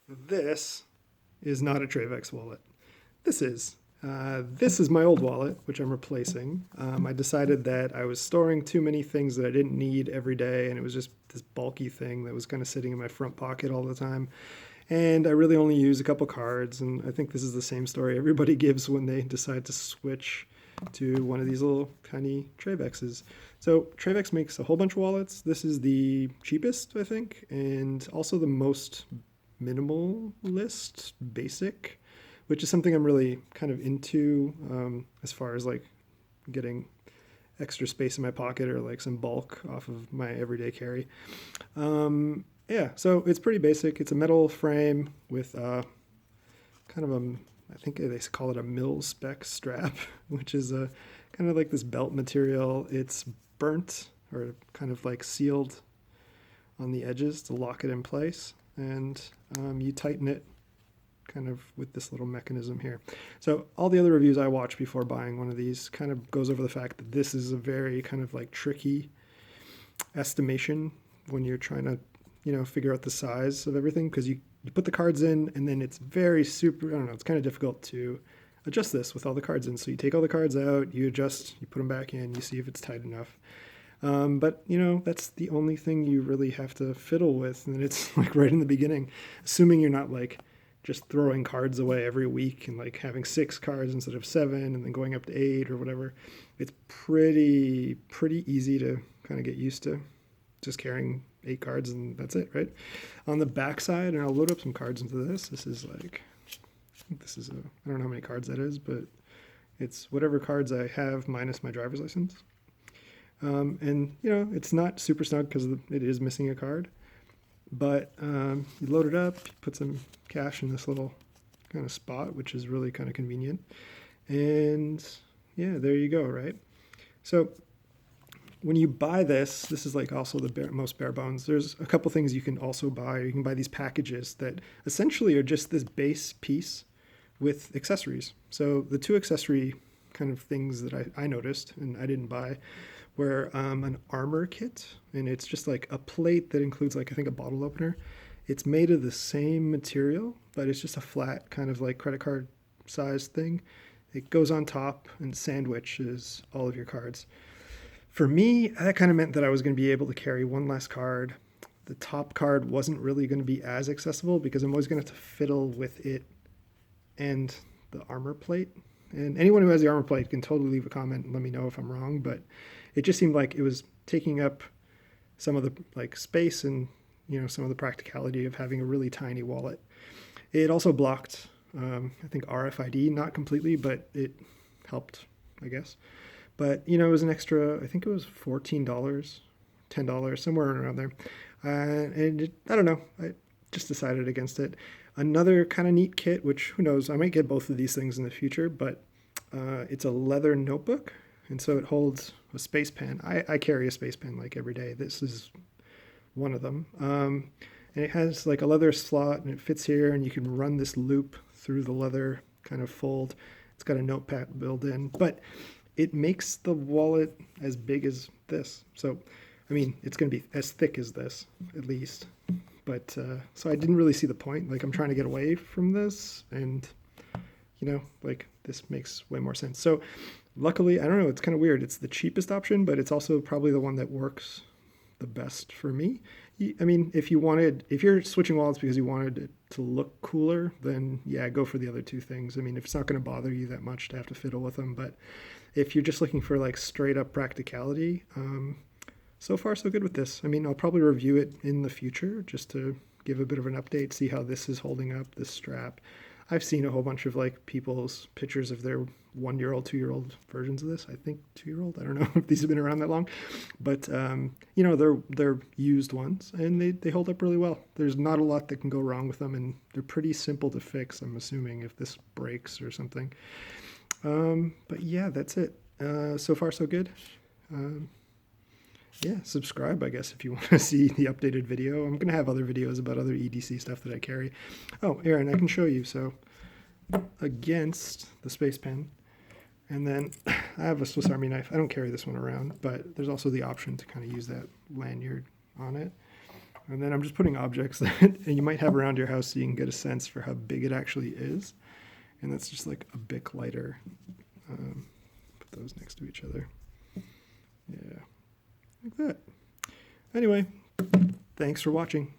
This is not a Trayvax wallet. This is. This is my old wallet, which I'm replacing. I decided that I was storing too many things that I didn't need every day, and it was just this bulky thing that was kind of sitting in my front pocket all the time. And I really only use a couple cards, and I think this is the same story everybody gives when they decide to switch to one of these little tiny Trayvaxes. So Trayvax makes a whole bunch of wallets. This is the cheapest, I think, and also the most minimalist, basic, which is something I'm really kind of into as far as like getting extra space in my pocket or like some bulk off of my everyday carry. Yeah, so it's pretty basic. It's a metal frame with kind of a, I think they call it a mil spec strap, which is a kind of like this belt material. It's burnt or kind of like sealed on the edges to lock it in place, and you tighten it kind of with this little mechanism here. So all the other reviews I watch before buying one of these kind of goes over the fact that this is a very kind of like tricky estimation when you're trying to, figure out the size of everything, because you put the cards in and then it's very super, I don't know, it's kind of difficult to adjust this with all the cards in. So you take all the cards out, you adjust, you put them back in, you see if it's tight enough. But that's the only thing you really have to fiddle with, and it's like right in the beginning, assuming you're not like just throwing cards away every week and like having 6 cards instead of 7 and then going up to 8 or whatever. It's pretty easy to kind of get used to just carrying 8 cards and that's it, right? On the back side, and I'll load up some cards into this. This is like, I think this is I don't know how many cards that is, but it's whatever cards I have minus my driver's license. And it's not super snug because it is missing a card. But you load it up, you put some cash in this little kind of spot, which is really kind of convenient. And yeah, there you go, right? So when you buy this is like also the most bare bones. There's a couple things you can also buy. You can buy these packages that essentially are just this base piece with accessories. So the 2 accessory kind of things that I noticed and I didn't buy where an armor kit, and it's just like a plate that includes like I think a bottle opener. It's made of the same material, but it's just a flat kind of like credit card size thing. It goes on top and sandwiches all of your cards. For me, that kind of meant that I was going to be able to carry one less card. The top card wasn't really going to be as accessible because I'm always going to have to fiddle with it and the armor plate. And anyone who has the armor plate can totally leave a comment and let me know if I'm wrong, but it just seemed like it was taking up some of the like space and some of the practicality of having a really tiny wallet. It also blocked I think RFID, not completely, but it helped, I guess. But it was an extra, I think it was $14, $10, somewhere around there. And I don't know, I just decided against it. Another kind of neat kit, which who knows, I might get both of these things in the future, but it's a leather notebook. And so it holds a space pen. I carry a space pen like every day. This is one of them. And it has like a leather slot and it fits here, and you can run this loop through the leather kind of fold. It's got a notepad built in, but it makes the wallet as big as this. So, I mean, it's going to be as thick as this at least. But so I didn't really see the point. Like I'm trying to get away from this, and like this makes way more sense. So luckily, I don't know, it's kind of weird. It's the cheapest option, but it's also probably the one that works the best for me. I mean, if you're switching wallets because you wanted it to look cooler, then yeah, go for the other 2 things. I mean, if it's not going to bother you that much to have to fiddle with them, but if you're just looking for like straight up practicality, so far so good with this. I mean, I'll probably review it in the future just to give a bit of an update, see how this is holding up, this strap. I've seen a whole bunch of like people's pictures of their 1-year-old, 2-year-old versions of this. I think 2-year-old. I don't know if these have been around that long, but they're used ones and they hold up really well. There's not a lot that can go wrong with them, and they're pretty simple to fix. I'm assuming if this breaks or something. But yeah, that's it. So far so good. Yeah, subscribe, I guess, if you want to see the updated video. I'm going to have other videos about other EDC stuff that I carry. Oh, Aaron, I can show you. So against the space pen, and then I have a Swiss Army knife. I don't carry this one around, but there's also the option to kind of use that lanyard on it. And then I'm just putting objects that you might have around your house so you can get a sense for how big it actually is. And that's just like a Bic lighter. Put those next to each other. Yeah, like that. Anyway, thanks for watching.